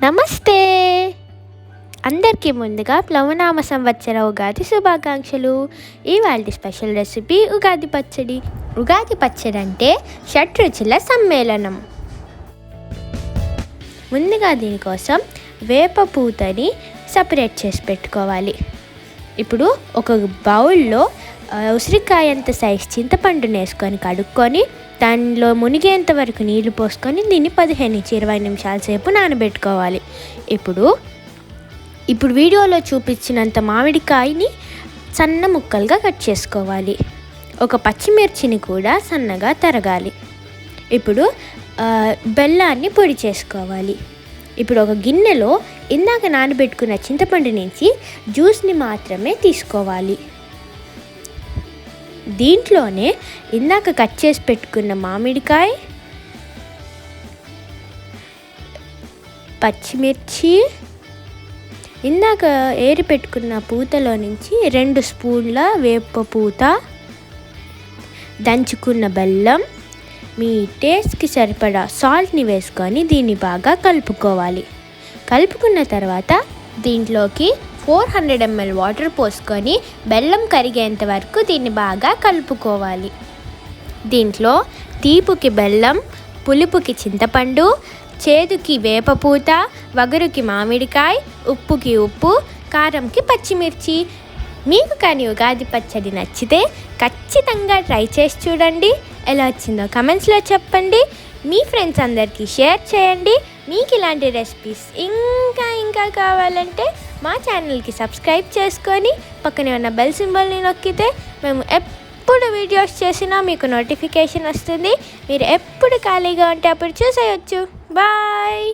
నమస్తే అందరికీ ముందుగా ప్లవనామ సంవత్సర ఉగాది శుభాకాంక్షలు. ఇవాళ స్పెషల్ రెసిపీ ఉగాది పచ్చడి. ఉగాది పచ్చడి అంటే షడ్రుచుల సమ్మేళనం. ముందుగా దీనికోసం వేప పూతని సపరేట్ చేసి పెట్టుకోవాలి. ఇప్పుడు ఒక బౌల్లో ఉసిరికాయంత సైజ్ చింతపండుని వేసుకొని కడుక్కొని దానిలో మునిగేంత వరకు నీళ్లు పోసుకొని దీన్ని 15-20 నిమిషాల సేపు నానబెట్టుకోవాలి. ఇప్పుడు వీడియోలో చూపించినంత మామిడికాయని సన్న ముక్కలుగా కట్ చేసుకోవాలి. ఒక పచ్చిమిర్చిని కూడా సన్నగా తరగాలి. ఇప్పుడు బెల్లాన్ని పొడి చేసుకోవాలి. ఇప్పుడు ఒక గిన్నెలో ఇందాక నానబెట్టుకున్న చింతపండు నుంచి జ్యూస్ని మాత్రమే తీసుకోవాలి. దీంట్లోనే ఇందాక కట్ చేసి పెట్టుకున్న మామిడికాయ, పచ్చిమిర్చి, ఇందాక ఏరి పెట్టుకున్న పూతలో నుంచి 2 స్పూన్ల వేప పూత, దంచుకున్న బెల్లం, మీ టేస్ట్కి సరిపడా సాల్ట్ని వేసుకొని దీన్ని బాగా కలుపుకోవాలి. కలుపుకున్న తర్వాత దీంట్లోకి 400 ml వాటర్ పోసుకొని బెల్లం కరిగేంత వరకు దీన్ని బాగా కలుపుకోవాలి. దీంట్లో తీపుకి బెల్లం, పులుపుకి చింతపండు, చేదుకి వేపపూత, వగరుకి మామిడికాయ, ఉప్పుకి ఉప్పు, కారంకి పచ్చిమిర్చి. మీకు కానీ ఉగాది పచ్చడి నచ్చితే ఖచ్చితంగా ట్రై చేసి చూడండి. ఎలా వచ్చిందో కమెంట్స్లో చెప్పండి. మీ ఫ్రెండ్స్ అందరికీ షేర్ చేయండి. మీకు ఇలాంటి రెసిపీస్ ఇంకా కావాలంటే మా ఛానల్కి సబ్స్క్రైబ్ చేసుకొని పక్కనే ఉన్న బెల్ సింబల్ని నొక్కితే మేము ఎప్పుడు వీడియోస్ చేసినా మీకు నోటిఫికేషన్ వస్తుంది. మీరు ఎప్పుడు ఖాళీగా ఉంటే అప్పుడు చూసేయచ్చు. బాయ్.